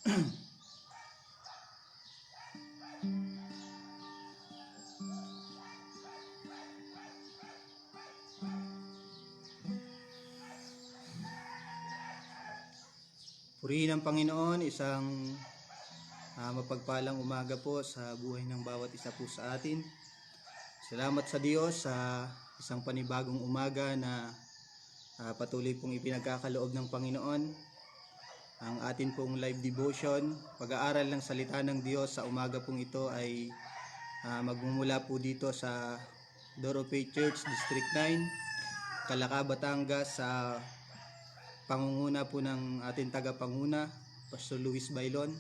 Purihin ang Panginoon, isang mapagpalang umaga po sa buhay ng bawat isa po sa atin. Salamat sa Diyos sa isang panibagong umaga na patuloy pong ipinagkakaloob ng Panginoon. Ang atin pong live devotion, pag-aaral ng salita ng Diyos sa umaga pong ito ay magmumula po dito sa Door of Faith Church, District 9, Calaca, Batangas, sa pangunguna po ng ating tagapanguna, Pastor Luis Bailon.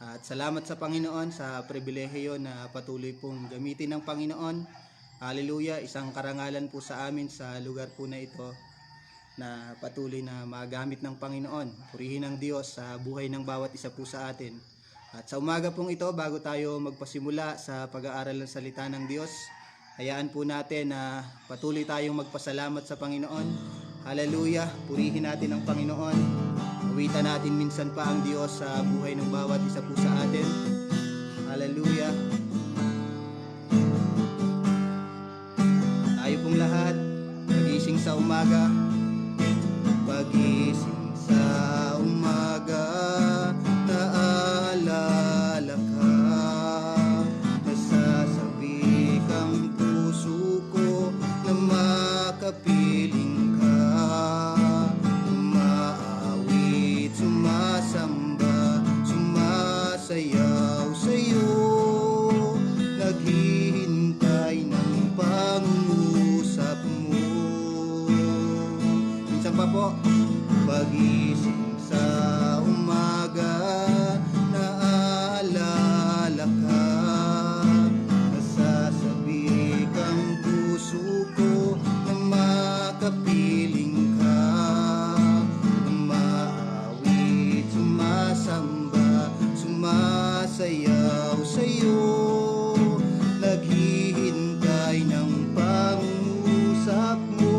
At salamat sa Panginoon sa pribilehiyo na patuloy pong gamitin ng Panginoon. Hallelujah, isang karangalan po sa amin sa lugar po na ito na patuloy na magamit ng Panginoon. Purihin ang Diyos sa buhay ng bawat isa po sa atin. At sa umaga pong ito, bago tayo magpasimula sa pag-aaral ng salita ng Diyos, hayaan po natin na patuloy tayong magpasalamat sa Panginoon. Hallelujah, purihin natin ang Panginoon. Awitan natin minsan pa ang Diyos sa buhay ng bawat isa po sa atin. Hallelujah. Tayo pong lahat, pagising sa umaga. Pagising sa umaga, naalala ka. Nasasabi kang puso ko na makapiling ka. Umaawit, sumasamba, sumasayaw sa'yo. Naghihintay ng pangungusap mo. Minsan pa po, pagising sa umaga, naalala ka. Nasasabi kang puso ko na makapiling ka. Umaawit, sumasamba, sumasayaw sa'yo. Naghihintay ng pangusap mo.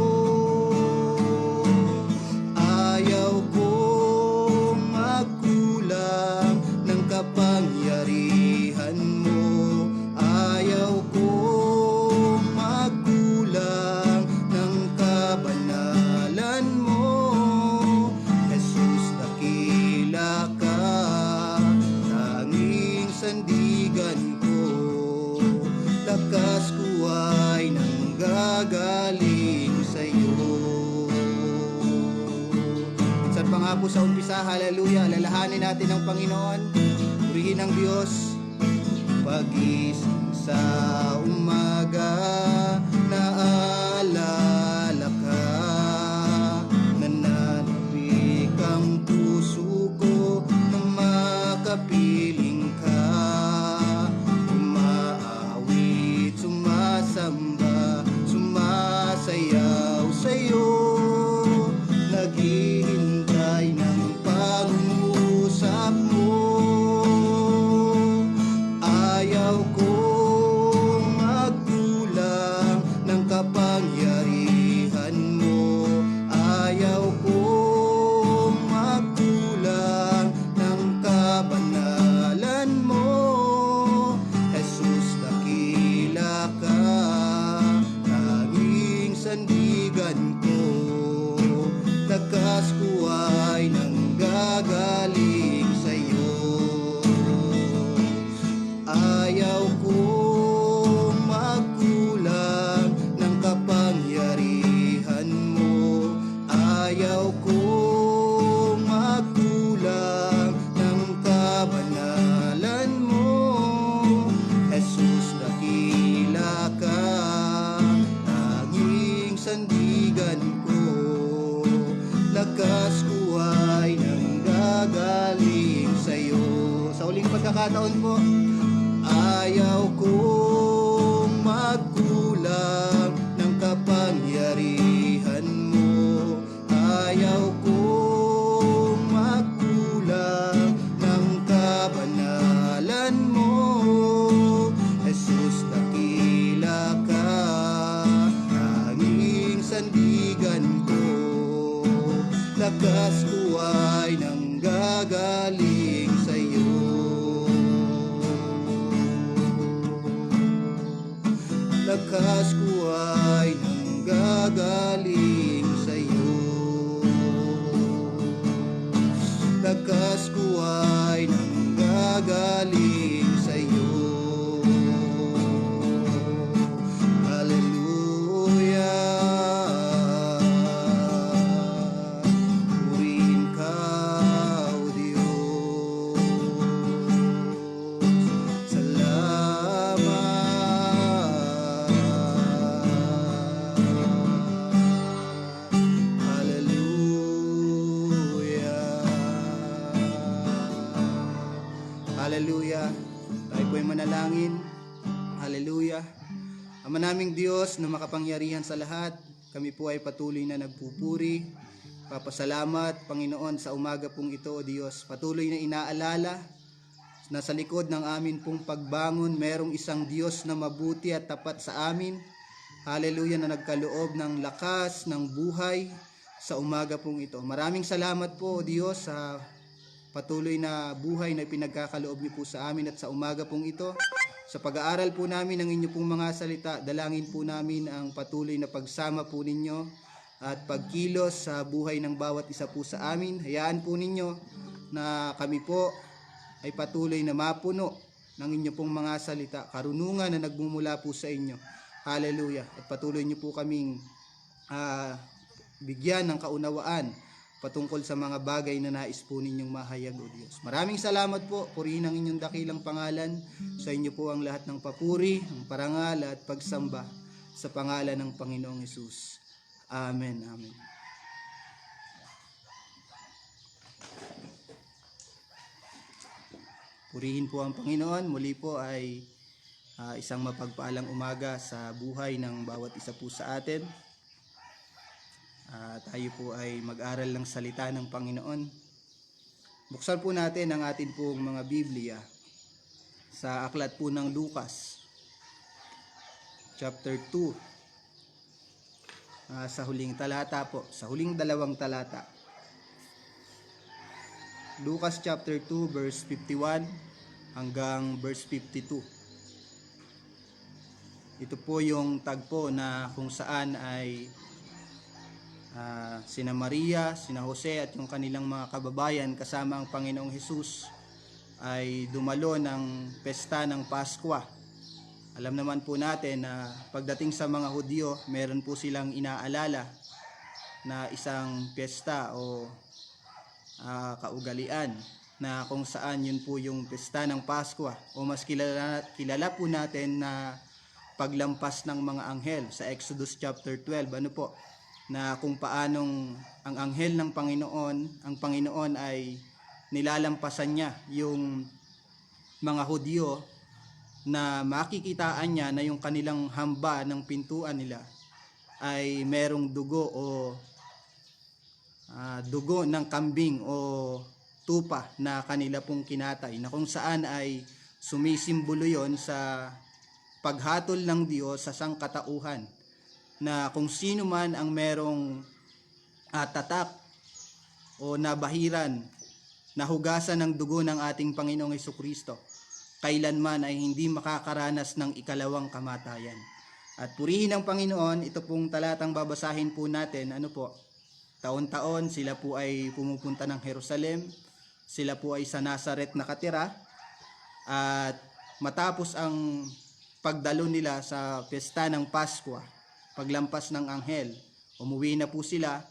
Ayaw kong magkulang ng kapangyarihan mo. Ayaw kong magkulang ng kabanalan mo. Jesus, dakila ka, tanging sandigan ko. Lakas ko ay nanggagaling sa'yo. Minsan pa nga po sa umpisa, hallelujah, alalahanin natin ang Panginoon. Purihin ang Diyos. Pagising sa umaga, naalala ka. Nananabik ang puso ko na makapiling ka. Umaawit, sumasamba, sumasayaw sa'yo. Naghihintay ng pangusap mo. Ayaw kong magkulang ng kapangyarihan mo. Ayaw kong magkulang ng kabanalan mo. Jesus, dakila ka, tanging sandigan ko. Lakas ko ay nanggagaling sa'yo. Ayaw kong magkulang ng kapangyarihan mo. Ayaw kong magkulang ng kabanalan mo. Jesus, dakila ka, tanging sandigan ko. Lakas ko ay nanggagaling sa'yo. Sa uling pagkakataon po, ayaw kong magkulang ng kapangyarihan mo. Ayaw kong magkulang ng kabanalan mo. Jesus, dakila ka, tanging sandigan ko. Lakas ko ay nanggagaling sa'yo. lakas ko ay nanggagaling sa iyo. Hallelujah. Tayo po ay manalangin. Hallelujah. Ama naming Diyos na makapangyarihan sa lahat, kami po ay patuloy na nagpupuri. Papasalamat, Panginoon, sa umaga pong ito, O Diyos. Patuloy na inaalala na sa likod ng amin pong pagbangon, merong isang Diyos na mabuti at tapat sa amin. Hallelujah, na nagkaloob ng lakas, ng buhay sa umaga pong ito. Maraming salamat po, O Diyos, sa patuloy na buhay na pinagkakaloob niyo po sa amin at sa umaga pong ito. Sa pag-aaral po namin ng inyo pong mga salita, dalangin po namin ang patuloy na pagsama po ninyo at pagkilos sa buhay ng bawat isa po sa amin. Hayaan po ninyo na kami po ay patuloy na mapuno ng inyo pong mga salita, karunungan na nagmumula po sa inyo. Hallelujah. At patuloy niyo po kaming bigyan ng kaunawaan patungkol sa mga bagay na nais po ninyong mahayag, O Diyos. Maraming salamat po. Purihin ang inyong dakilang pangalan. Sa inyo po ang lahat ng papuri, ang parangal at pagsamba sa pangalan ng Panginoong Hesus. Amen. Amen. Purihin po ang Panginoon. Muli po ay isang mapagpaalang umaga sa buhay ng bawat isa po sa atin. Tayo po ay mag-aral ng salita ng Panginoon. Buksan po natin ang atin pong mga Biblia sa aklat po ng Lucas, chapter 2, sa huling talata po, sa huling dalawang talata. Lucas chapter 2 verse 51 hanggang verse 52. Ito po yung tagpo na kung saan ay sina Maria, sina Jose at yung kanilang mga kababayan kasama ang Panginoong Hesus ay dumalo ng pesta ng Pasko. Alam naman po natin na pagdating sa mga Hudyo, meron po silang inaalala na isang pesta o kaugalian na kung saan yun po yung pesta ng Pasko o mas kilala po natin na paglampas ng mga anghel sa Exodus chapter 12. Ano po? Na kung paanong ang anghel ng Panginoon, ang Panginoon ay nilalampasan niya yung mga Hudyo na makikitaan niya na yung kanilang hamba ng pintuan nila ay merong dugo o dugo ng kambing o tupa na kanila pong kinatay, na kung saan ay sumisimbolo yon sa paghatol ng Diyos sa sangkatauhan, na kung sino man ang merong tatak o nabahiran na hugasan ng dugo ng ating Panginoong Hesukristo, kailanman ay hindi makakaranas ng ikalawang kamatayan. At purihin ang Panginoon, ito pong talatang babasahin po natin, ano po, taon-taon sila po ay pumupunta ng Jerusalem, sila po ay sa Nazaret nakatira, at matapos ang pagdalo nila sa pesta ng Pasko, paglampas ng anghel, umuwi na po sila,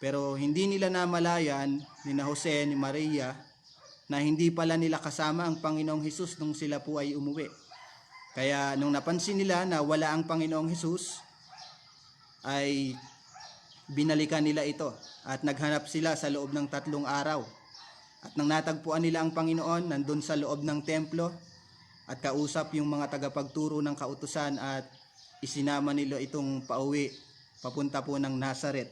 pero hindi nila namalayan ni Jose ni Maria na hindi pala nila kasama ang Panginoong Hesus nung sila po ay umuwi. Kaya nung napansin nila na wala ang Panginoong Hesus, ay binalikan nila ito at naghanap sila sa loob ng 3 araw. At nang natagpuan nila ang Panginoon, nandun sa loob ng templo at kausap yung mga tagapagturo ng kautusan at isinama nila itong pauwi, papunta po ng Nazaret.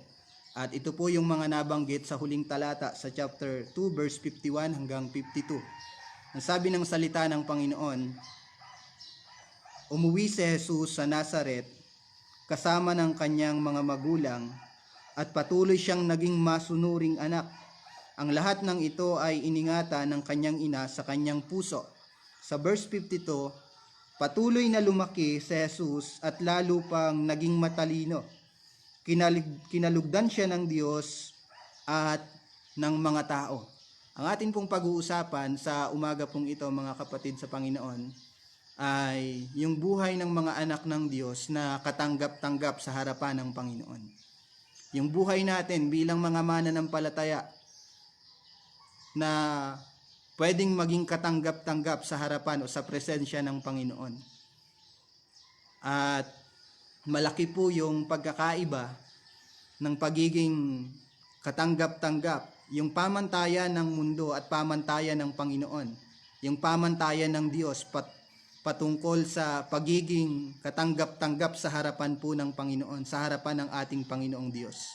At ito po yung mga nabanggit sa huling talata sa chapter 2 verse 51 hanggang 52. Ang sabi ng salita ng Panginoon, umuwi si Jesus sa Nazaret kasama ng kanyang mga magulang at patuloy siyang naging masunuring anak. Ang lahat ng ito ay iningatan ng kanyang ina sa kanyang puso. Sa verse 52, patuloy na lumaki si Jesus at lalo pang naging matalino. Kinalugdan siya ng Diyos at ng mga tao. Ang atin pong pag-uusapan sa umaga pong ito, mga kapatid sa Panginoon, ay yung buhay ng mga anak ng Diyos na katanggap-tanggap sa harapan ng Panginoon. Yung buhay natin bilang mga mananampalataya na pwedeng maging katanggap-tanggap sa harapan o sa presensya ng Panginoon. At malaki po yung pagkakaiba ng pagiging katanggap-tanggap, yung pamantayan ng mundo at pamantayan ng Panginoon, yung pamantayan ng Diyos patungkol sa pagiging katanggap-tanggap sa harapan po ng Panginoon, sa harapan ng ating Panginoong Diyos.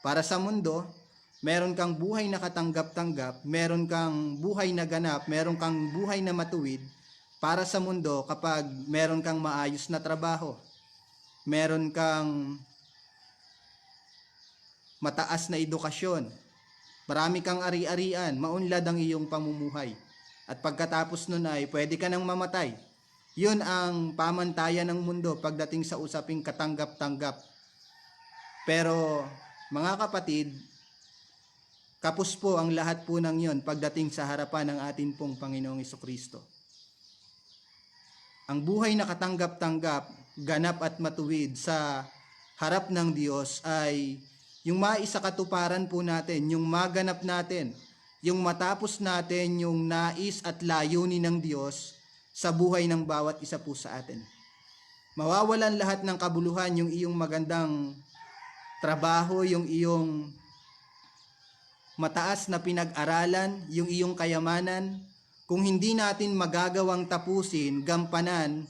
Para sa mundo, meron kang buhay na katanggap-tanggap, meron kang buhay na ganap, meron kang buhay na matuwid. Para sa mundo, kapag meron kang maayos na trabaho, meron kang mataas na edukasyon, marami kang ari-arian, maunlad ang iyong pamumuhay. At pagkatapos nun ay pwede ka nang mamatay. Yun ang pamantayan ng mundo pagdating sa usaping katanggap-tanggap. Pero mga kapatid, kapos po ang lahat po ng yon pagdating sa harapan ng ating pong Panginoong Hesukristo. Ang buhay na katanggap-tanggap, ganap at matuwid sa harap ng Diyos ay yung maisakatuparan po natin, yung maganap natin, yung matapos natin yung nais at layunin ng Diyos sa buhay ng bawat isa po sa atin. Mawawalan lahat ng kabuluhan yung iyong magandang trabaho, yung iyong mataas na pinag-aralan, yung iyong kayamanan, kung hindi natin magagawang tapusin, gampanan,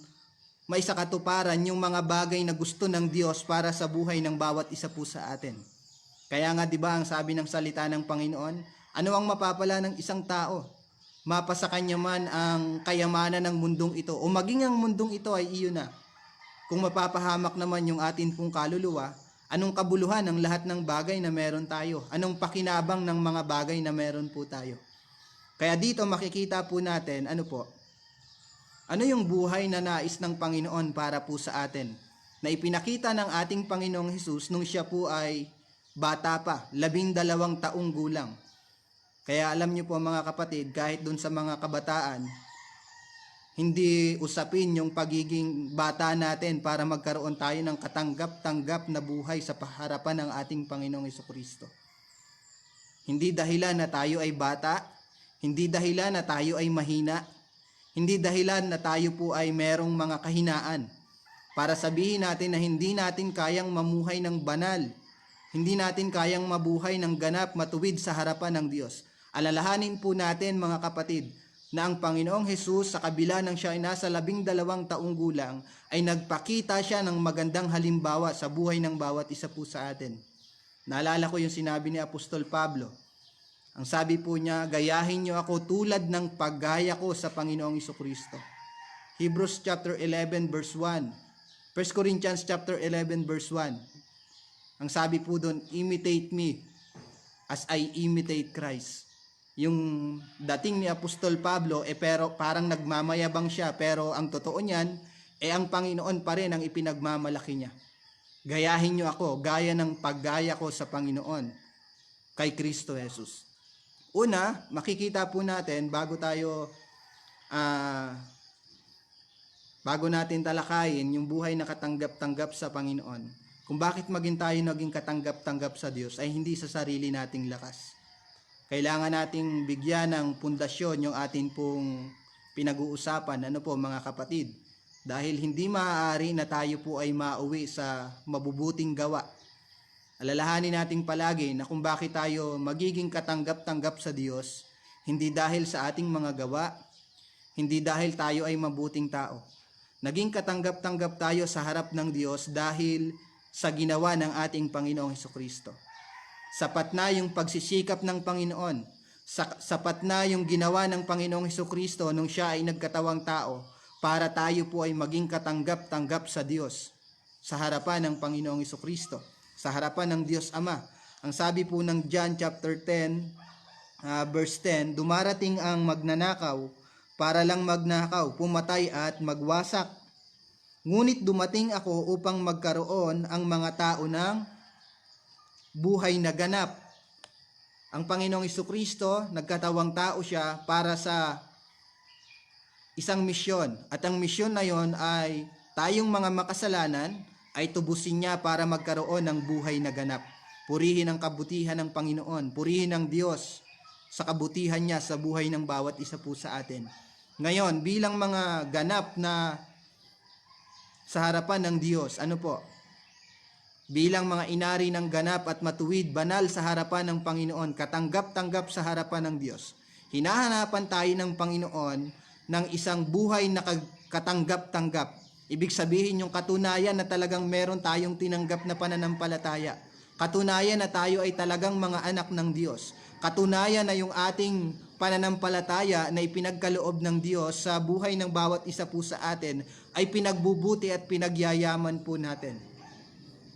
maisakatuparan yung mga bagay na gusto ng Diyos para sa buhay ng bawat isa po sa atin. Kaya nga 'di ba ang sabi ng salita ng Panginoon, ano ang mapapala ng isang tao? Mapasa kanya man ang kayamanan ng mundong ito o maging ang mundong ito ay iyon na. Kung mapapahamak naman yung atin pong kaluluwa, anong kabuluhan ng lahat ng bagay na meron tayo? Anong pakinabang ng mga bagay na meron po tayo? Kaya dito makikita po natin, ano yung buhay na nais ng Panginoon para po sa atin? Na ipinakita ng ating Panginoong Hesus nung siya po ay bata pa, 12 taong gulang. Kaya alam niyo po mga kapatid, kahit dun sa mga kabataan, hindi usapin yung pagiging bata natin para magkaroon tayo ng katanggap-tanggap na buhay sa harapan ng ating Panginoong Hesukristo. Hindi dahilan na tayo ay bata, hindi dahilan na tayo ay mahina, hindi dahilan na tayo po ay merong mga kahinaan para sabihin natin na hindi natin kayang mamuhay ng banal, hindi natin kayang mabuhay ng ganap, matuwid sa harapan ng Diyos. Alalahanin po natin mga kapatid na ang Panginoong Hesus sa kabila ng siya ay nasa 12 taong gulang ay nagpakita siya ng magandang halimbawa sa buhay ng bawat isa po sa atin. Naalala ko yung sinabi ni Apostol Pablo. Ang sabi po niya, gayahin niyo ako tulad ng paggaya ko sa Panginoong Hesukristo. Hebrews chapter 11 verse 1. 1 Corinthians chapter 11 verse 1. Ang sabi po doon, imitate me as I imitate Christ. Yung dating ni Apostol Pablo, pero parang nagmamayabang siya, pero ang totoo niyan, ang Panginoon pa rin ang ipinagmamalaki niya. Gayahin niyo ako, gaya ng paggaya ko sa Panginoon, kay Kristo Jesus. Una, makikita po natin bago natin talakayin yung buhay na katanggap-tanggap sa Panginoon, kung bakit tayo naging katanggap-tanggap sa Diyos ay hindi sa sarili nating lakas. Kailangan nating bigyan ng pundasyon yung atin pong pinag-uusapan, mga kapatid, dahil hindi maaari na tayo po ay mauwi sa mabubuting gawa. Alalahanin natin palagi na kung bakit tayo magiging katanggap-tanggap sa Diyos, hindi dahil sa ating mga gawa, hindi dahil tayo ay mabuting tao. Naging katanggap-tanggap tayo sa harap ng Diyos dahil sa ginawa ng ating Panginoong Hesukristo. Sapat na yung pagsisikap ng Panginoon, sapat na yung ginawa ng Panginoong Hesukristo nung siya ay nagkatawang tao para tayo po ay maging katanggap-tanggap sa Diyos sa harapan ng Panginoong Hesukristo, sa harapan ng Diyos Ama. Ang sabi po ng John chapter 10 verse 10, dumarating ang magnanakaw para lang magnakaw, pumatay at magwasak. Ngunit dumating ako upang magkaroon ang mga tao ng buhay na ganap. Ang Panginoong Jesucristo, nagkatawang tao siya para sa isang misyon. At ang misyon na yon ay tayong mga makasalanan ay tubusin niya para magkaroon ng buhay na ganap. Purihin ang kabutihan ng Panginoon. Purihin ang Diyos sa kabutihan niya sa buhay ng bawat isa po sa atin. Ngayon, bilang mga ganap na sa harapan ng Diyos, ano po? Bilang mga inari ng ganap at matuwid, banal sa harapan ng Panginoon, katanggap-tanggap sa harapan ng Diyos. Hinahanapan tayo ng Panginoon ng isang buhay na katanggap-tanggap. Ibig sabihin yung katunayan na talagang meron tayong tinanggap na pananampalataya. Katunayan na tayo ay talagang mga anak ng Diyos. Katunayan na yung ating pananampalataya na ipinagkaloob ng Diyos sa buhay ng bawat isa po sa atin ay pinagbubuti at pinagyayaman po natin.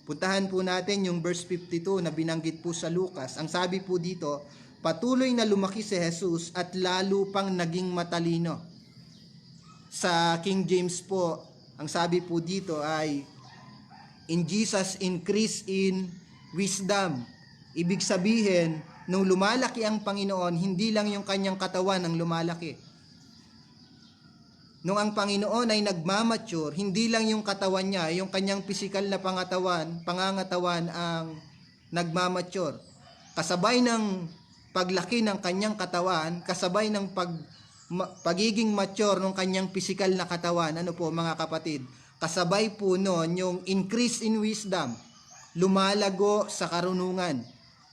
Puntahan po natin yung verse 52 na binanggit po sa Lucas. Ang sabi po dito, patuloy na lumaki si Jesus at lalo pang naging matalino. Sa King James po, ang sabi po dito ay, in Jesus increase in wisdom. Ibig sabihin, nung lumalaki ang Panginoon, hindi lang yung kanyang katawan ang lumalaki. Nung ang Panginoon ay nagmamature, hindi lang yung katawan niya, yung kanyang pisikal na pangangatawan ang nagmamature. Kasabay ng paglaki ng kanyang katawan, kasabay ng pagiging mature ng kanyang pisikal na katawan, ano po mga kapatid, kasabay po noon yung increase in wisdom, lumalago sa karunungan.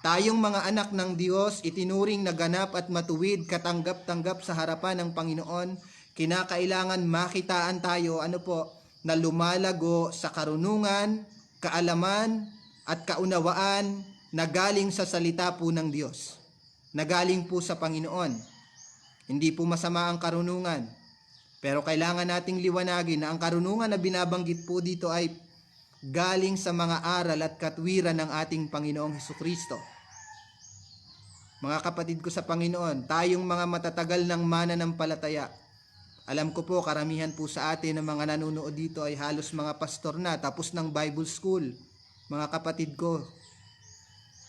Tayong mga anak ng Diyos, itinuring na ganap at matuwid, katanggap-tanggap sa harapan ng Panginoon, kinakailangan makitaan tayo, ano po, na lumalago sa karunungan, kaalaman, at kaunawaan na galing sa salita po ng Diyos, na galing po sa Panginoon. Hindi po masama ang karunungan, pero kailangan nating liwanagin na ang karunungan na binabanggit po dito ay galing sa mga aral at katwiran ng ating Panginoong Hesukristo. Mga kapatid ko sa Panginoon, tayong mga matatagal ng mananampalataya, alam ko po, karamihan po sa atin ng mga nanonood dito ay halos mga pastor na, tapos ng Bible school, mga kapatid ko.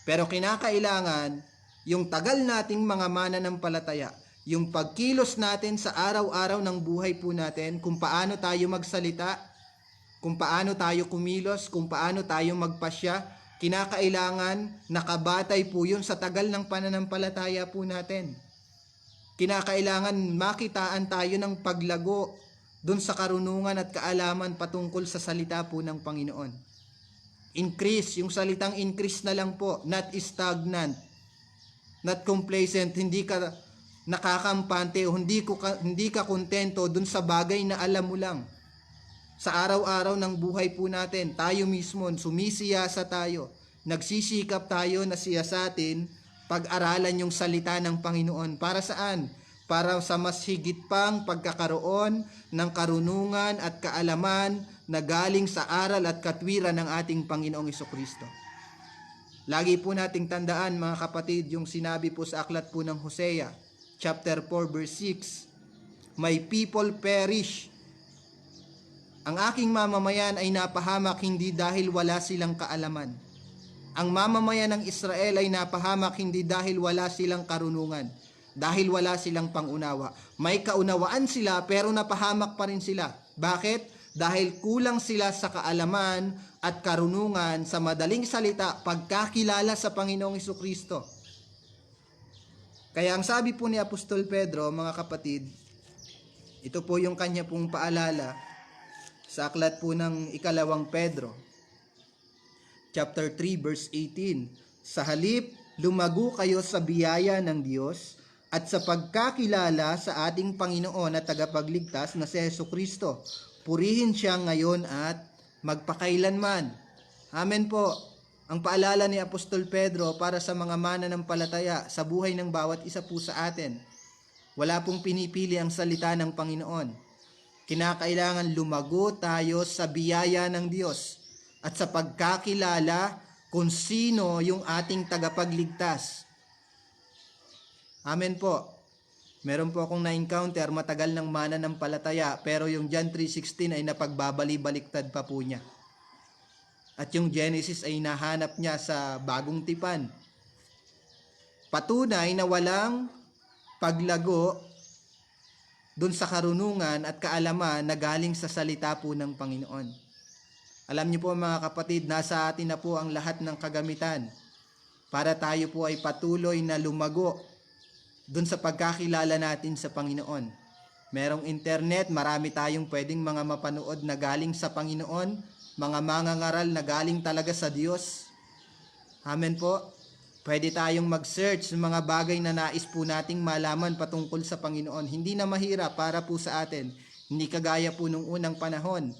Pero kinakailangan, yung tagal nating mga mananampalataya, yung pagkilos natin sa araw-araw ng buhay po natin, kung paano tayo magsalita, kung paano tayo kumilos, kung paano tayo magpasya, kinakailangan nakabatay po yun sa tagal ng pananampalataya po natin. Kinakailangan makitaan tayo ng paglago dun sa karunungan at kaalaman patungkol sa salita po ng Panginoon. Increase, yung salitang increase na lang po, not stagnant, not complacent, hindi ka nakakampante o hindi ka kontento dun sa bagay na alam mo lang. Sa araw-araw ng buhay po natin, tayo mismo, sumisiyasa tayo, nagsisikap tayo na siyasatin, pag-aralan yung salita ng Panginoon. Para saan? Para sa mas higit pang pagkakaroon ng karunungan at kaalaman na galing sa aral at katwiran ng ating Panginoong Jesucristo. Lagi po nating tandaan mga kapatid yung sinabi po sa aklat po ng Hosea, chapter 4 verse 6, my people perish. Ang aking mamamayan ay napahamak hindi dahil wala silang kaalaman. Ang mamamayan ng Israel ay napahamak hindi dahil wala silang karunungan, dahil wala silang pangunawa. May kaunawaan sila pero napahamak pa rin sila. Bakit? Dahil kulang sila sa kaalaman at karunungan, sa madaling salita, pagkakilala sa Panginoong Hesukristo. Kaya ang sabi po ni Apostol Pedro, mga kapatid, ito po yung kanya pong paalala sa aklat po ng ikalawang Pedro, chapter 3 verse 18, sa halip lumago kayo sa biyaya ng Diyos at sa pagkakilala sa ating Panginoon at tagapagligtas na si Hesukristo. Purihin siya ngayon at magpakailanman. Amen po. Ang paalala ni Apostol Pedro para sa mga mananampalataya sa buhay ng bawat isa po sa atin. Wala pong pinipili ang salita ng Panginoon. Kinakailangan lumago tayo sa biyaya ng Diyos at sa pagkakilala kung sino yung ating tagapagligtas. Amen po. Meron po akong na-encounter matagal ng mananampalataya pero yung John 3:16 ay napagbabali-baliktad pa po niya. At yung Genesis ay nahanap niya sa bagong tipan. Patunay na walang paglago dun sa karunungan at kaalaman na galing sa salita po ng Panginoon. Alam niyo po mga kapatid, nasa atin na po ang lahat ng kagamitan para tayo po ay patuloy na lumago dun sa pagkakilala natin sa Panginoon. Merong internet, marami tayong pwedeng mga mapanood na galing sa Panginoon, mga mangangaral na galing talaga sa Diyos. Amen po. Pwede tayong mag-search ng mga bagay na nais po nating malaman patungkol sa Panginoon. Hindi na mahirap para po sa atin. Hindi kagaya po nung unang panahon.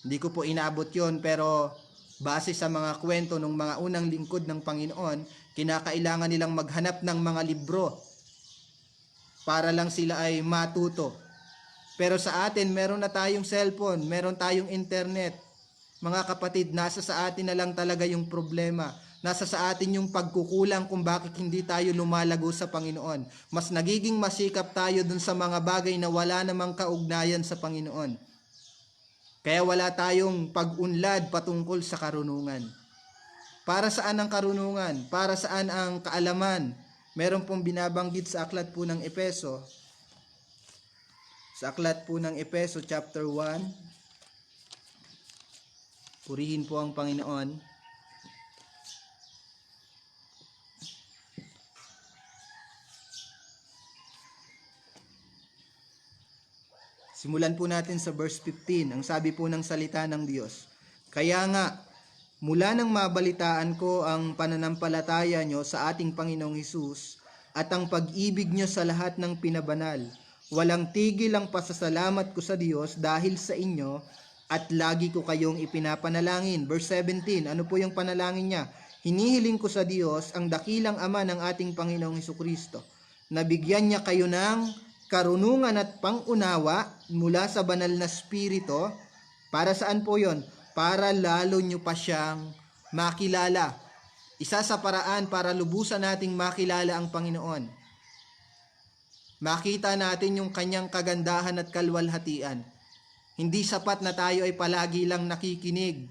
Hindi ko po inaabot yon, pero base sa mga kwento ng mga unang lingkod ng Panginoon, kinakailangan nilang maghanap ng mga libro para lang sila ay matuto. Pero sa atin, meron na tayong cellphone, meron tayong internet. Mga kapatid, nasa sa atin na lang talaga yung problema. Nasa sa atin yung pagkukulang kung bakit hindi tayo lumalago sa Panginoon. Mas nagiging masikap tayo dun sa mga bagay na wala namang kaugnayan sa Panginoon. Kaya wala tayong pag-unlad patungkol sa karunungan. Para saan ang karunungan? Para saan ang kaalaman? Meron pong binabanggit sa aklat po ng Efeso. Sa aklat po ng Efeso chapter 1. Purihin po ang Panginoon. Simulan po natin sa verse 15. Ang sabi po ng salita ng Diyos. Kaya nga, mula nang mabalitaan ko ang pananampalataya nyo sa ating Panginoong Hesus at ang pag-ibig nyo sa lahat ng pinabanal, walang tigil ang pasasalamat ko sa Diyos dahil sa inyo at lagi ko kayong ipinapanalangin. Verse 17, ano po yung panalangin niya? Hinihiling ko sa Diyos, ang dakilang Ama ng ating Panginoong Hesukristo, na bigyan niya kayo ng karunungan at pangunawa mula sa banal na spirito. Para saan po yon? Para lalo nyo pa siyang makilala. Isa sa paraan para lubusan nating makilala ang Panginoon. Makita natin yung kanyang kagandahan at kalwalhatian. Hindi sapat na tayo ay palagi lang nakikinig.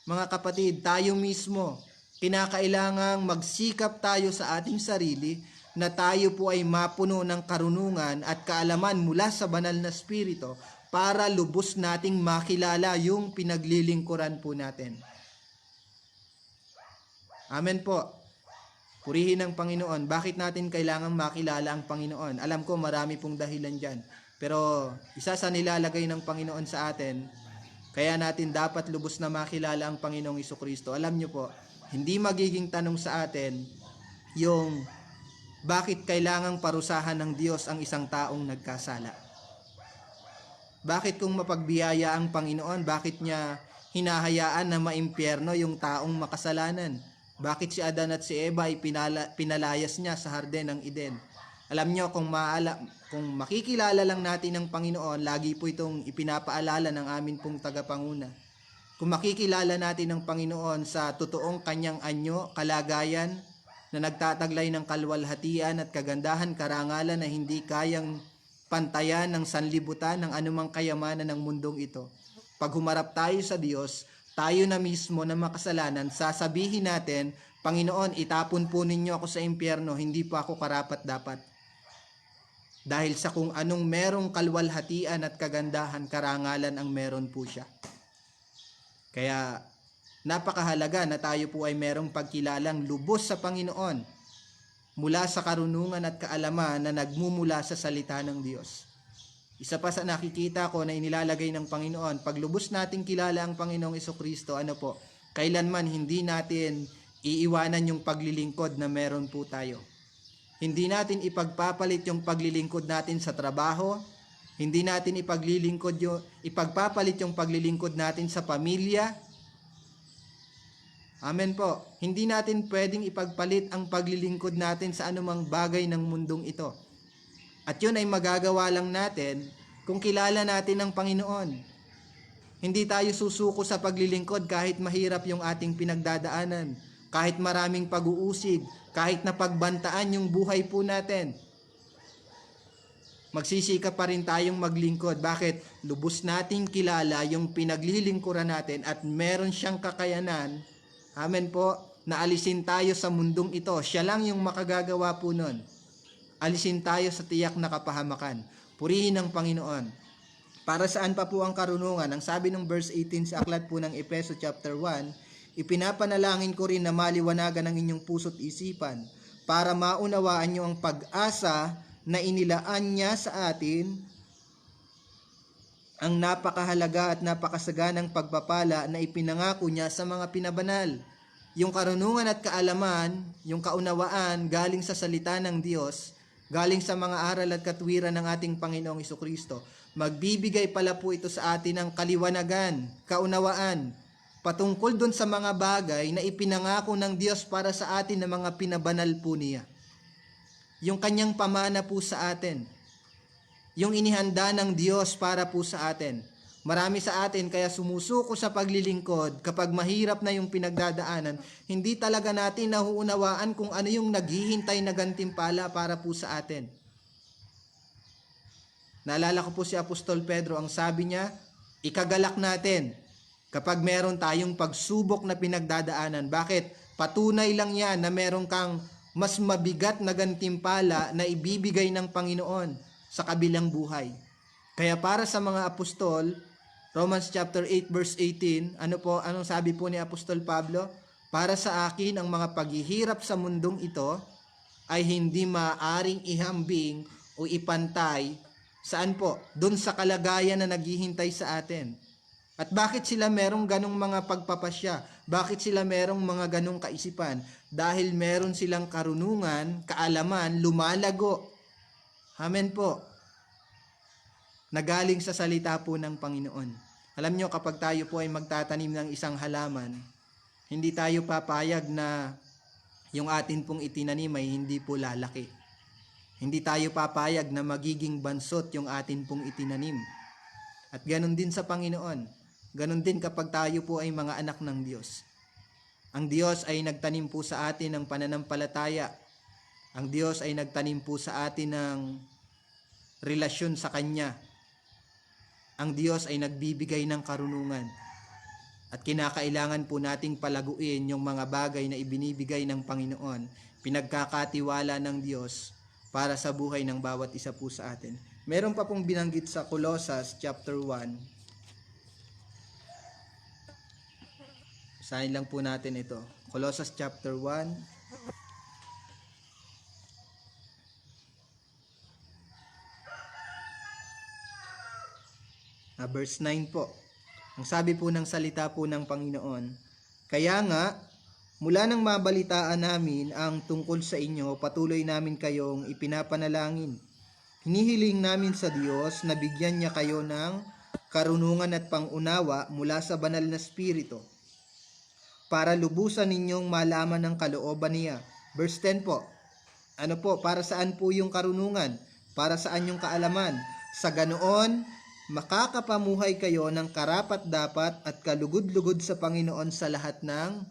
Mga kapatid, tayo mismo, kinakailangang magsikap tayo sa ating sarili na tayo po ay mapuno ng karunungan at kaalaman mula sa banal na spirito para lubos nating makilala yung pinaglilingkuran po natin. Amen po. Purihin ang Panginoon. Bakit natin kailangang makilala ang Panginoon? Alam ko marami pong dahilan dyan. Pero isa sa nilalagay ng Panginoon sa atin, kaya natin dapat lubos na makilala ang Panginoong Hesukristo. Alam nyo po, hindi magiging tanong sa atin yung bakit kailangang parusahan ng Diyos ang isang taong nagkasala. Bakit kung mapagbiyaya ang Panginoon, bakit niya hinahayaan na maimpyerno yung taong makasalanan? Bakit si Adan at si Eva ay pinalayas niya sa Harden ng Eden? Alam niyo, kung makikilala lang natin ang Panginoon, lagi po itong ipinapaalala ng amin pong tagapanguna. Kung makikilala natin ang Panginoon sa totoong kanyang anyo, kalagayan, na nagtataglay ng kalwalhatian at kagandahan, karangalan na hindi kayang pantayan ng sanlibutan ng anumang kayamanan ng mundong ito. Pag humarap tayo sa Diyos, tayo na mismo na makasalanan, sasabihin natin, Panginoon, itapon po ninyo ako sa impyerno, hindi po ako karapat-dapat. Dahil sa kung anong merong kalwalhatian at kagandahan, karangalan ang meron po siya. Kaya napakahalaga na tayo po ay merong pagkilalang lubos sa Panginoon mula sa karunungan at kaalaman na nagmumula sa salita ng Diyos. Isa pa sa nakikita ko na inilalagay ng Panginoon, pag lubos nating kilala ang Panginoong Hesukristo, kailanman hindi natin iiwanan yung paglilingkod na meron po tayo. Hindi natin ipagpapalit yung paglilingkod natin sa trabaho, hindi natin ipagpapalit yung paglilingkod natin sa pamilya. Amen po. Hindi natin pwedeng ipagpalit ang paglilingkod natin sa anumang bagay ng mundong ito. At yun ay magagawa lang natin kung kilala natin ang Panginoon. Hindi tayo susuko sa paglilingkod kahit mahirap yung ating pinagdadaanan, kahit maraming pag-uusig, kahit napagbantaan yung buhay po natin. Magsisikap pa rin tayong maglingkod. Bakit? Lubos nating kilala yung pinaglilingkuran natin at meron siyang kakayanan, amen po, na alisin tayo sa mundong ito. Siya lang yung makagagawa po nun. Alisin tayo sa tiyak na kapahamakan. Purihin ang Panginoon. Para saan pa po ang karunungan? Ang sabi ng verse 18 sa aklat po ng Efeso chapter 1, ipinapanalangin ko rin na maliwanagan ang inyong puso't isipan para maunawaan nyo ang pag-asa na inilaan niya sa atin, ang napakahalaga at napakasaganang pagpapala na ipinangako niya sa mga pinabanal. Yung karunungan at kaalaman, yung kaunawaan galing sa salita ng Diyos, galing sa mga aral at katwiran ng ating Panginoong Jesucristo. Magbibigay pala po ito sa atin ng kaliwanagan, kaunawaan, patungkol doon sa mga bagay na ipinangako ng Diyos para sa atin na mga pinabanal po niya. Yung kanyang pamana po sa atin. Yung inihanda ng Diyos para po sa atin. Marami sa atin kaya sumusuko sa paglilingkod kapag mahirap na yung pinagdadaanan, hindi talaga natin nahuunawaan kung ano yung naghihintay na gantimpala para po sa atin. Naalala ko po si Apostol Pedro, ang sabi niya, ikagalak natin kapag meron tayong pagsubok na pinagdadaanan. Bakit? Patunay lang yan na meron kang mas mabigat na gantimpala na ibibigay ng Panginoon sa kabilang buhay. Kaya para sa mga apostol, Romans chapter 8 verse 18, anong sabi po ni Apostol Pablo? Para sa akin, ang mga paghihirap sa mundong ito ay hindi maaring ihambing o ipantay. Saan po? Doon sa kalagayan na naghihintay sa atin. At bakit sila merong ganong mga pagpapasya? Bakit sila merong mga ganong kaisipan? Dahil meron silang karunungan, kaalaman, lumalago. Amen po. Nagaling sa salita po ng Panginoon. Alam nyo, kapag tayo po ay magtatanim ng isang halaman, hindi tayo papayag na yung atin pong itinanim ay hindi po lalaki. Hindi tayo papayag na magiging bansot yung atin pong itinanim. At ganun din sa Panginoon. Ganun din kapag tayo po ay mga anak ng Diyos. Ang Diyos ay nagtanim po sa atin ng pananampalataya. Ang Diyos ay nagtanim po sa atin ng relasyon sa Kanya. Ang Diyos ay nagbibigay ng karunungan. At kinakailangan po nating palaguin yung mga bagay na ibinibigay ng Panginoon, pinagkakatiwala ng Diyos para sa buhay ng bawat isa po sa atin. Meron pa pong binanggit sa Colossus chapter 1. Basahin lang po natin ito. Colossus chapter 1. Verse 9 po. Ang sabi po ng salita po ng Panginoon, kaya nga, mula nang mabalitaan namin ang tungkol sa inyo, patuloy namin kayong ipinapanalangin. Hinihiling namin sa Diyos na bigyan niya kayo ng karunungan at pangunawa mula sa banal na Espiritu, para lubusan ninyong malaman ang kalooban niya. Verse 10 po. Ano po? Para saan po yung karunungan? Para saan yung kaalaman? Sa ganoon, makakapamuhay kayo ng karapat-dapat at kalugod-lugod sa Panginoon sa lahat ng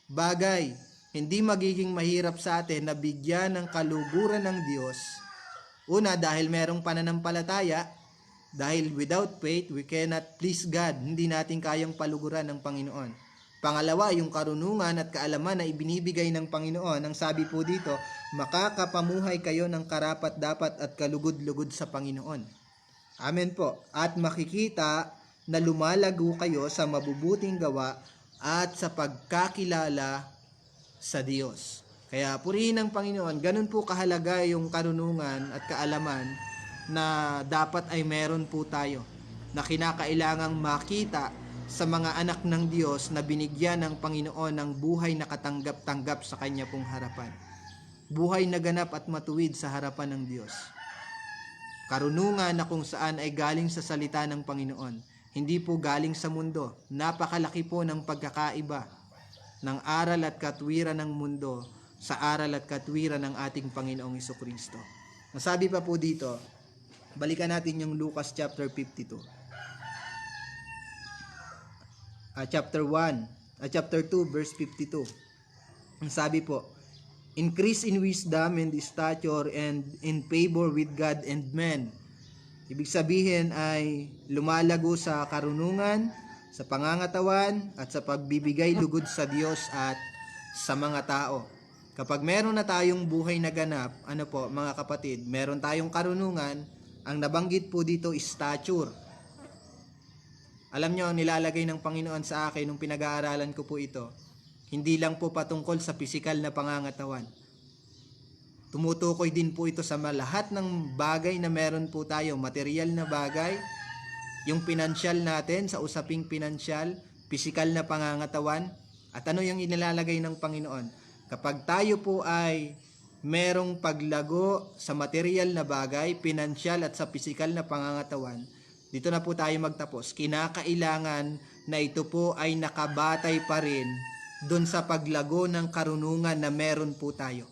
bagay. Hindi magiging mahirap sa atin na bigyan ng kaluguran ng Diyos. Una, dahil merong pananampalataya. Dahil without faith, we cannot please God. Hindi natin kayang paluguran ng Panginoon. Pangalawa, yung karunungan at kaalaman na ibinibigay ng Panginoon. Ang sabi po dito, makakapamuhay kayo ng karapat-dapat at kalugod-lugod sa Panginoon. Amen po. At makikita na lumalago kayo sa mabubuting gawa at sa pagkakilala sa Diyos. Kaya purihin ng Panginoon, ganun po kahalaga yung karunungan at kaalaman na dapat ay meron po tayo, na kinakailangang makita sa mga anak ng Diyos na binigyan ng Panginoon ng buhay na katanggap-tanggap sa Kanya pong harapan. Buhay na ganap at matuwid sa harapan ng Diyos. Karunungan na kung saan ay galing sa salita ng Panginoon. Hindi po galing sa mundo. Napakalaki po ng pagkakaiba ng aral at katwiran ng mundo sa aral at katwiran ng ating Panginoong Jesucristo. Nasabi pa po dito, balikan natin yung Lucas chapter 52. Chapter 2 verse 52. Ang sabi po, increase in wisdom and stature and in favor with God and men. Ibig sabihin ay lumalago sa karunungan, sa pangangatawan, at sa pagbibigay lugod sa Diyos at sa mga tao. Kapag meron na tayong buhay na ganap, ano po mga kapatid, meron tayong karunungan, ang nabanggit po dito is stature. Alam nyo, ang nilalagay ng Panginoon sa akin nung pinag-aaralan ko po ito, hindi lang po patungkol sa pisikal na pangangatawan. Tumutukoy din po ito sa lahat ng bagay na meron po tayo, material na bagay, yung pinansyal natin, sa usaping pinansyal, pisikal na pangangatawan, at ano yung inilalagay ng Panginoon. Kapag tayo po ay merong paglago sa material na bagay, pinansyal at sa pisikal na pangangatawan, dito na po tayo magtapos. Kinakailangan na ito po ay nakabatay pa rin doon sa paglago ng karunungan na meron po tayo.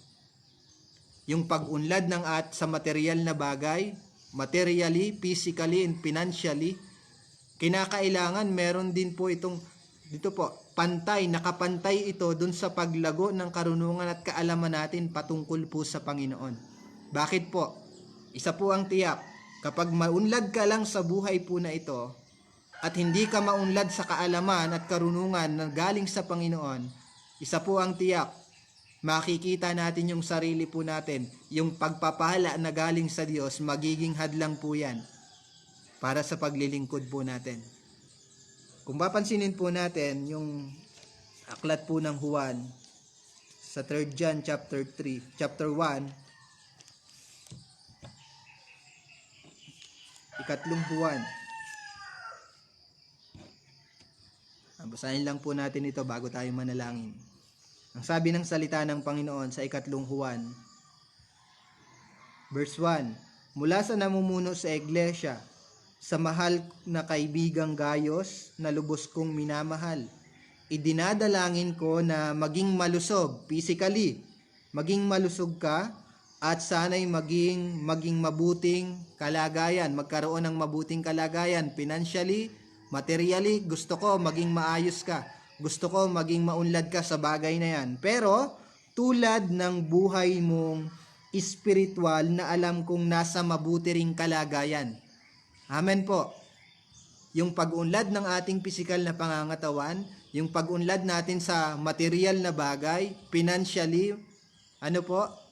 Yung pag-unlad ng sa material na bagay, materially, physically, and financially, kinakailangan meron din po itong, dito po, pantay, nakapantay ito dun sa paglago ng karunungan at kaalaman natin patungkol po sa Panginoon. Bakit po? Isa po ang tiyak, kapag maunlad ka lang sa buhay po na ito, at hindi ka maunlad sa kaalaman at karunungan na galing sa Panginoon, isa po ang tiyak, makikita natin yung sarili po natin, yung pagpapala na galing sa Diyos, magiging hadlang po yan para sa paglilingkod po natin. Kung papansinin po natin yung aklat po ng Juan sa 3 John chapter 1, ikatlong Juan. Basahin lang po natin ito bago tayo manalangin. Ang sabi ng salita ng Panginoon sa ikatlong Juan, verse 1, mula sa namumuno sa iglesia, sa mahal na kaibigang Gayos na lubos kong minamahal, idinadalangin ko na maging malusog, physically, maging malusog ka, at sana'y maging mabuting kalagayan, magkaroon ng mabuting kalagayan, financially, materially, gusto ko maging maayos ka. Gusto ko maging maunlad ka sa bagay na yan. Pero, tulad ng buhay mong espiritual na alam kong nasa mabuti ring kalagayan. Amen po. Yung pag-unlad ng ating pisikal na pangangatawan, yung pag-unlad natin sa material na bagay, financially,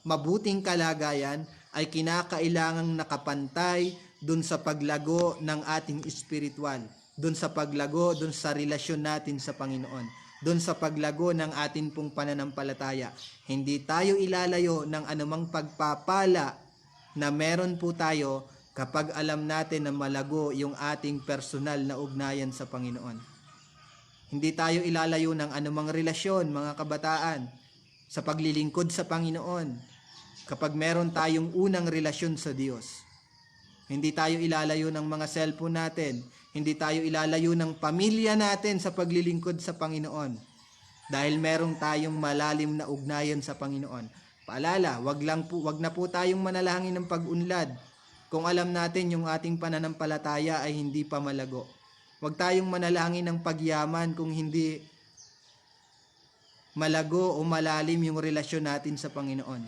mabuting kalagayan, ay kinakailangang nakapantay dun sa paglago ng ating espiritual. Doon sa paglago, doon sa relasyon natin sa Panginoon. Doon sa paglago ng atin pong pananampalataya. Hindi tayo ilalayo ng anumang pagpapala na meron po tayo kapag alam natin na malago yung ating personal na ugnayan sa Panginoon. Hindi tayo ilalayo ng anumang relasyon, mga kabataan, sa paglilingkod sa Panginoon kapag meron tayong unang relasyon sa Diyos. Hindi tayo ilalayo ng mga cellphone natin. Hindi tayo ilalayo ng pamilya natin sa paglilingkod sa Panginoon. Dahil merong tayong malalim na ugnayan sa Panginoon. Paalala, wag na po tayong manalangin ng pag-unlad kung alam natin yung ating pananampalataya ay hindi pa malago. Wag tayong manalangin ng pagyaman kung hindi malago o malalim yung relasyon natin sa Panginoon.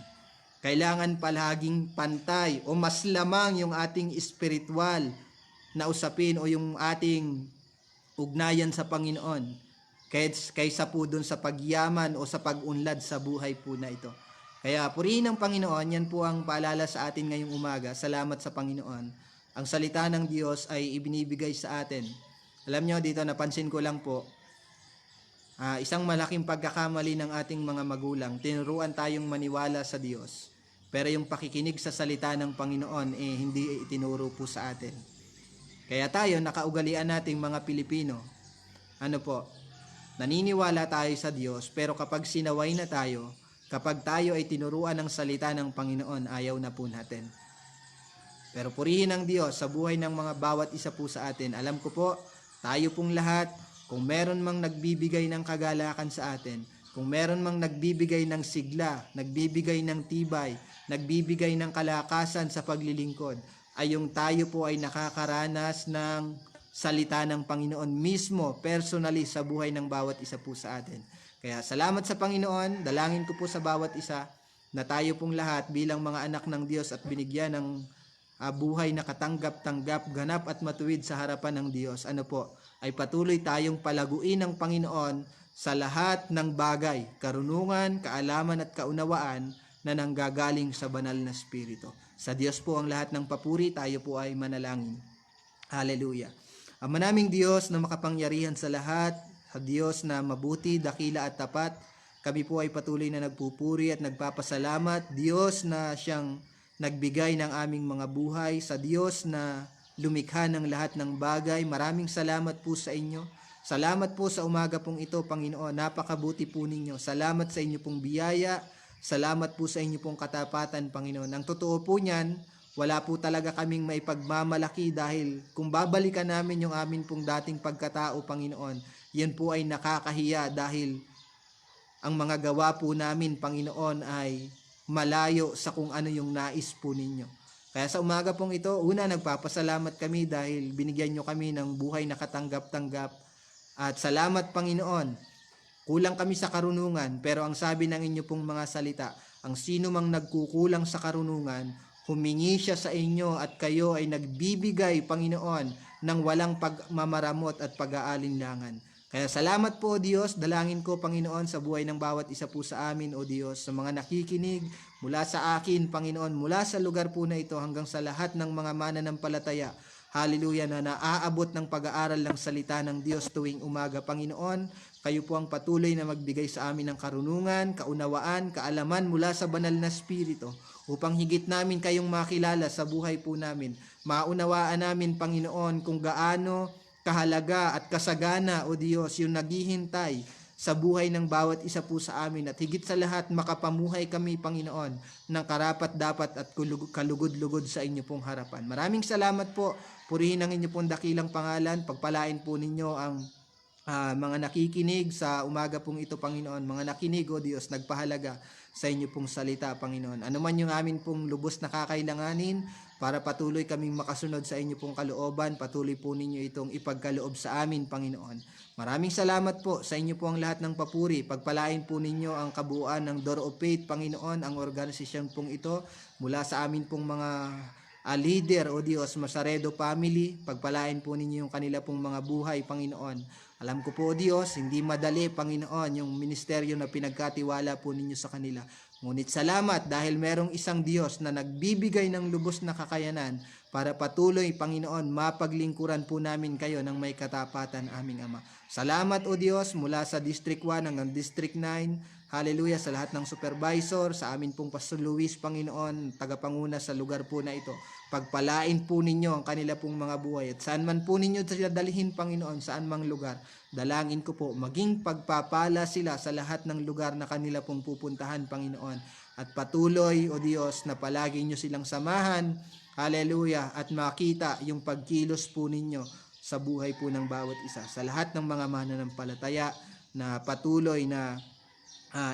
Kailangan palaging pantay o mas lamang yung ating espiritual na usapin o yung ating ugnayan sa Panginoon kaysa po dun sa pagyaman o sa pag-unlad sa buhay po na ito. Kaya purihin ng Panginoon, yan po ang paalala sa atin ngayong umaga. Salamat sa Panginoon. Ang salita ng Diyos ay ibinibigay sa atin. Alam nyo, dito napansin ko lang po, isang malaking pagkakamali ng ating mga magulang, tinuruan tayong maniwala sa Diyos. Pero yung pakikinig sa salita ng Panginoon, hindi itinuro po sa atin. Kaya tayo, nakaugalian nating mga Pilipino, naniniwala tayo sa Diyos, pero kapag sinaway na tayo, kapag tayo ay tinuruan ng salita ng Panginoon, ayaw na po natin. Pero purihin ng Diyos sa buhay ng mga bawat isa po sa atin. Alam ko po, tayo pong lahat, kung meron mang nagbibigay ng kagalakan sa atin, kung meron mang nagbibigay ng sigla, nagbibigay ng tibay, nagbibigay ng kalakasan sa paglilingkod, ay yung tayo po ay nakakaranas ng salita ng Panginoon mismo, personally sa buhay ng bawat isa po sa atin. Kaya salamat sa Panginoon, dalangin ko po sa bawat isa na tayo pong lahat bilang mga anak ng Diyos at binigyan ng buhay na katanggap-tanggap, ganap at matuwid sa harapan ng Diyos, ay patuloy tayong palaguin ng Panginoon sa lahat ng bagay, karunungan, kaalaman at kaunawaan na nanggagaling sa banal na Espiritu. Sa Diyos po ang lahat ng papuri, tayo po ay manalangin. Hallelujah. Ama naming Diyos na makapangyarihan sa lahat, sa Diyos na mabuti, dakila at tapat, kami po ay patuloy na nagpupuri at nagpapasalamat. Diyos na siyang nagbigay ng aming mga buhay, sa Diyos na lumikha ng lahat ng bagay. Maraming salamat po sa inyo. Salamat po sa umaga pong ito, Panginoon. Napakabuti po ninyo. Salamat sa inyo pong biyaya. Salamat po sa inyo pong katapatan, Panginoon. Ang totoo po niyan, wala po talaga kaming maipagmamalaki dahil kung babalikan namin yung amin pong dating pagkatao, Panginoon, yan po ay nakakahiya dahil ang mga gawa po namin, Panginoon, ay malayo sa kung ano yung nais po ninyo. Kaya sa umaga pong ito, una, nagpapasalamat kami dahil binigyan nyo kami ng buhay na katanggap-tanggap. At salamat, Panginoon. Kulang kami sa karunungan, pero ang sabi ng inyo pong mga salita, ang sino mang nagkukulang sa karunungan, humingi siya sa inyo at kayo ay nagbibigay, Panginoon, ng walang pagmamaramot at pag-aalinlangan. Kaya salamat po, Diyos. Dalangin ko, Panginoon, sa buhay ng bawat isa po sa amin, O Diyos, sa mga nakikinig mula sa akin, Panginoon, mula sa lugar po na ito hanggang sa lahat ng mga mananampalataya. Hallelujah, na naaabot ng pag-aaral ng salita ng Diyos tuwing umaga. Panginoon, kayo po ang patuloy na magbigay sa amin ng karunungan, kaunawaan, kaalaman mula sa banal na Espiritu upang higit namin kayong makilala sa buhay po namin. Maunawaan namin, Panginoon, kung gaano kahalaga at kasagana, O Diyos, yung naghihintay sa buhay ng bawat isa po sa amin, at higit sa lahat makapamuhay kami, Panginoon, ng karapat-dapat at kalugod-lugod sa inyo pong harapan. Maraming salamat po. Purihin ang inyo pong dakilang pangalan. Pagpalain po ninyo ang mga nakikinig sa umaga pong ito, Panginoon. Mga nakinig, O Diyos, nagpahalaga sa inyo pong salita, Panginoon. Ano man yung amin pong lubos na kakailanganin para patuloy kaming makasunod sa inyo pong kalooban, patuloy po ninyo itong ipagkaloob sa amin, Panginoon. Maraming salamat po sa inyo po ang lahat ng papuri. Pagpalain po ninyo ang kabuuan ng Door of Faith, Panginoon, ang organisasyon pong ito mula sa amin pong mga leader, O Diyos, Masaredo family. Pagpalain po ninyo yung kanila pong mga buhay, Panginoon. Alam ko po, O Diyos, hindi madali, Panginoon, yung ministeryo na pinagkatiwala po ninyo sa kanila. Ngunit salamat dahil merong isang Diyos na nagbibigay ng lubos na kakayanan para patuloy, Panginoon, mapaglingkuran po namin kayo ng may katapatan, aming Ama. Salamat, O Diyos, mula sa District 1 hanggang District 9. Hallelujah, sa lahat ng supervisor, sa amin pong Pastor Luis, Panginoon, tagapanguna sa lugar po na ito. Pagpalain po ninyo ang kanila pong mga buhay. At saan man po ninyo sila dalhin, Panginoon, saan mang lugar, dalangin ko po, maging pagpapala sila sa lahat ng lugar na kanila pong pupuntahan, Panginoon. At patuloy, O Diyos, na palagi nyo silang samahan, hallelujah, at makita yung pagkilos po ninyo sa buhay po ng bawat isa. Sa lahat ng mga mananampalataya na patuloy na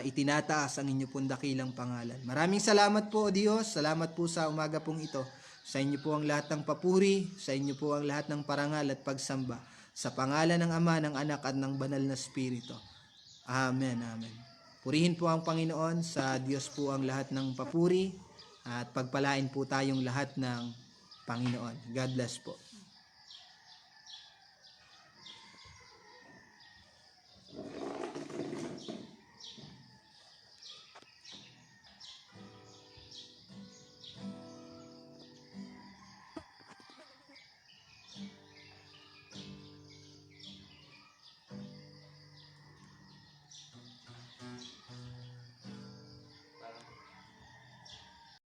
itinataas ang inyo pong dakilang pangalan. Maraming salamat po, O Diyos. Salamat po sa umaga pong ito. Sa inyo po ang lahat ng papuri, sa inyo po ang lahat ng parangal at pagsamba. Sa pangalan ng Ama, ng Anak at ng Banal na Espiritu. Amen, amen. Purihin po ang Panginoon. Sa Diyos po ang lahat ng papuri at pagpalain po tayong lahat ng Panginoon. God bless po.